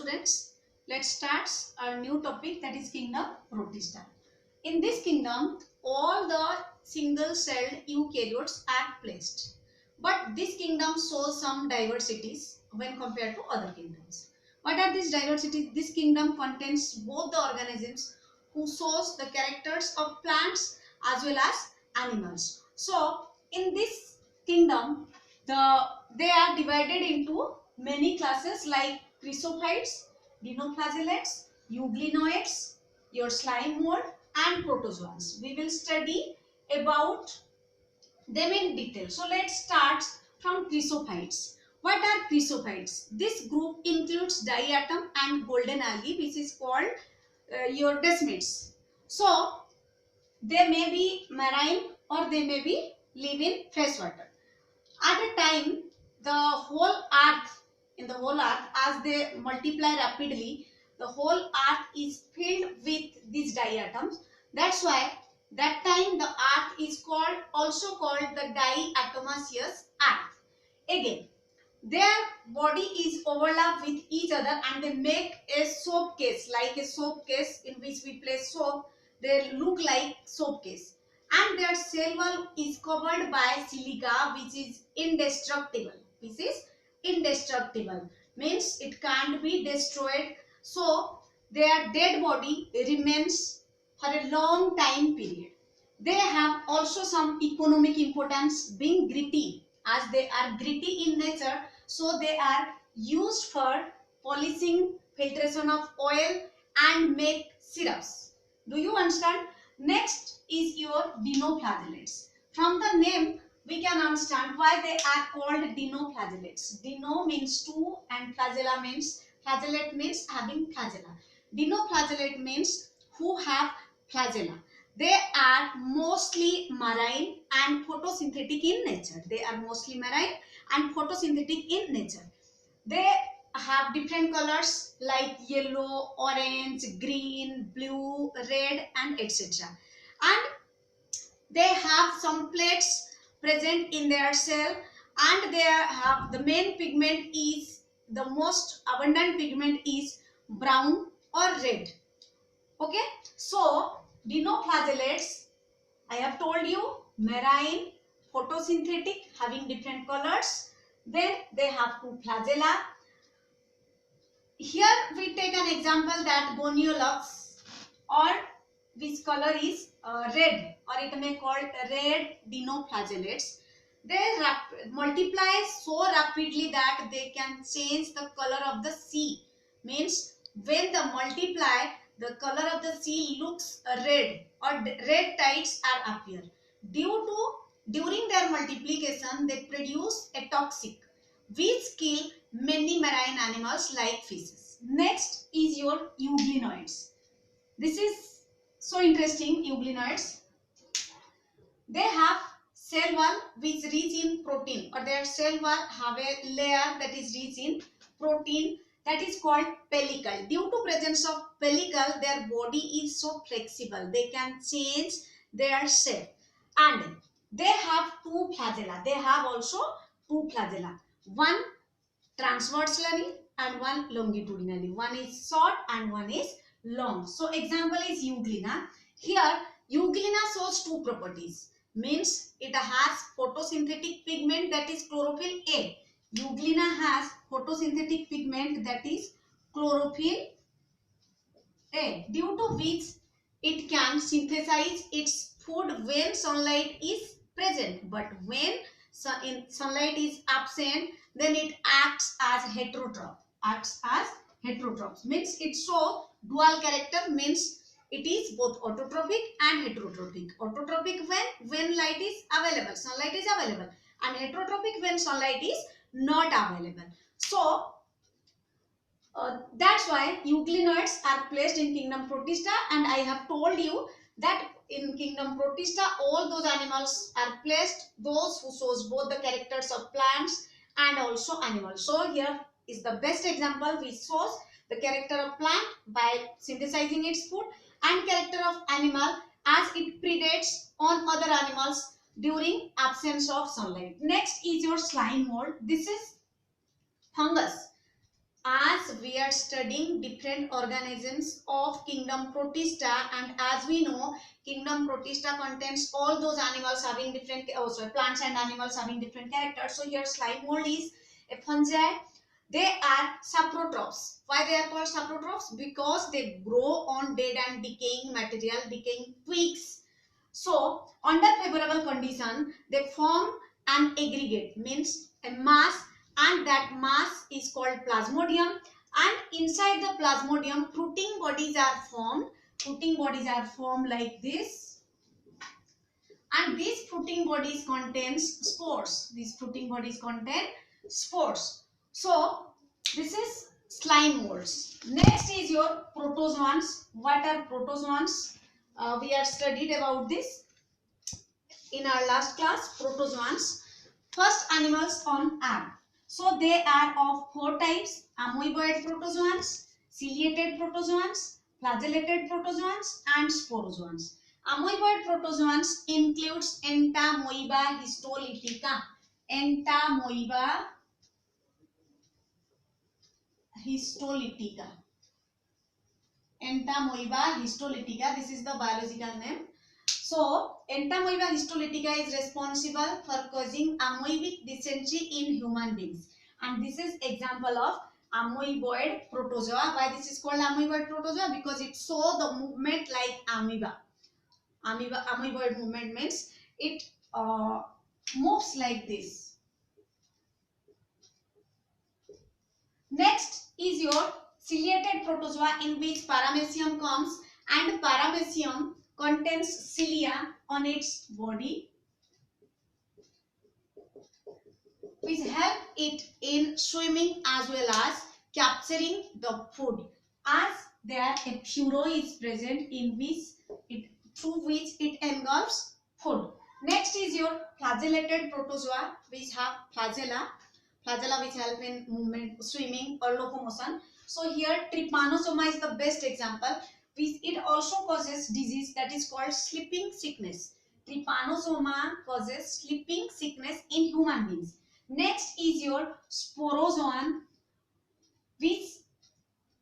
students, let's start our new topic, that is kingdom Protista. In this kingdom, all the single-celled eukaryotes are placed. But this kingdom shows some diversities when compared to other kingdoms. What are these diversities? This kingdom contains both the organisms who shows the characters of plants as well as animals. So, in this kingdom, they are divided into many classes like chrysophytes, dinoflagellates, euglenoids, your slime mold, and protozoans. We will study about them in detail. So let's start from chrysophytes. What are chrysophytes? This group includes diatom and golden algae, which is called your desmids. So they may be marine or they may be live in freshwater. At a time, in the whole earth, as they multiply rapidly, the whole earth is filled with these diatoms. That's why that time the earth is also called the diatomaceous earth. Again, their body is overlapped with each other and they make a soap case, like a soap case in which we place soap. They look like soap case. And their cell wall is covered by silica, which is indestructible. This is indestructible, means it can't be destroyed. So their dead body remains for a long time period. They have also some economic importance, being gritty, as they are gritty in nature. So they are used for polishing, filtration of oil, and make syrups. Do you understand? Next is your dinoflagellates. From the name, we can understand why they are called dinoflagellates. Dino means two and flagella means, flagellate means having flagella. Dinoflagellate means who have flagella. They are mostly marine and photosynthetic in nature. They are mostly marine and photosynthetic in nature. They have different colors like yellow, orange, green, blue, red, and etc. And they have some plates present in their cell, and they have the main pigment is, the most abundant pigment is brown or red. Okay, so dinoflagellates, I have told you, marine, photosynthetic, having different colors. Then they have two flagella. Here we take an example that Goniolox, or which color is red, or it may called red dinoflagellates. They multiply so rapidly that they can change the color of the sea. Means when they multiply, the color of the sea looks red, or red tides are appear. During their multiplication, they produce a toxic which kill many marine animals like fishes. Next is your euglenoids. This is so interesting, euglenoids. They have cell wall which rich in protein, or their cell wall have a layer that is rich in protein, that is called pellicle. Due to presence of pellicle, their body is so flexible. They can change their shape. And they have two flagella. They have also two flagella. One transversally and one longitudinally. One is short and one is long. So example is euglena. Here euglena shows two properties. Means it has photosynthetic pigment, that is chlorophyll A. Euglena has photosynthetic pigment, that is chlorophyll A, due to which it can synthesize its food when sunlight is present. But when sunlight is absent, then it acts as heterotroph. Means it shows dual character, means it is both autotrophic and heterotrophic. Autotrophic when light is available, sunlight is available, and heterotrophic when sunlight is not available. So that's why euglenoids are placed in kingdom Protista, and I have told you that in kingdom Protista all those animals are placed, those who shows both the characters of plants and also animals. So here is the best example which shows the character of plant by synthesizing its food, and character of animal as it predates on other animals during absence of sunlight. Next is your slime mold. This is fungus. As we are studying different organisms of kingdom Protista, and as we know, kingdom Protista contains all those animals having different, plants and animals having different characters. So here slime mold is a fungi. They are saprotrophs. Why they are called saprotrophs? Because they grow on dead and decaying material, decaying twigs. So under favorable condition, they form an aggregate, means a mass, and that mass is called plasmodium, and inside the plasmodium fruiting bodies are formed. Fruiting bodies are formed like this, and these fruiting bodies contains spores. These fruiting bodies contain spores. So this is slime molds. Next is your protozoans. What are protozoans? We have studied about this in our last class. Protozoans, first animals on earth. So they are of four types: amoeboid protozoans, ciliated protozoans, flagellated protozoans, and sporozoans. Amoeboid protozoans includes Entamoeba histolytica. Entamoeba histolytica. Entamoeba histolytica. This is the biological name. So, Entamoeba histolytica is responsible for causing amoebic dysentery in human beings. And this is example of amoeboid protozoa. Why this is called amoeboid protozoa? Because it show the movement like amoeba. Amoeboid movement means it moves like this. Next is your ciliated protozoa, in which paramecium comes, and paramecium contains cilia on its body, which help it in swimming as well as capturing the food, as there a furrow is present in which through which it engulfs food. Next is your flagellated protozoa, which have flagella which help in movement, swimming or locomotion. So here trypanosoma is the best example, which it also causes disease that is called sleeping sickness. Trypanosoma causes sleeping sickness in human beings. Next is your sporozoan, which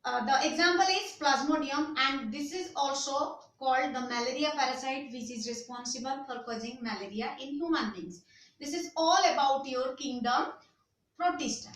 the example is Plasmodium, and this is also called the malaria parasite, which is responsible for causing malaria in human beings. This is all about your kingdom Protista.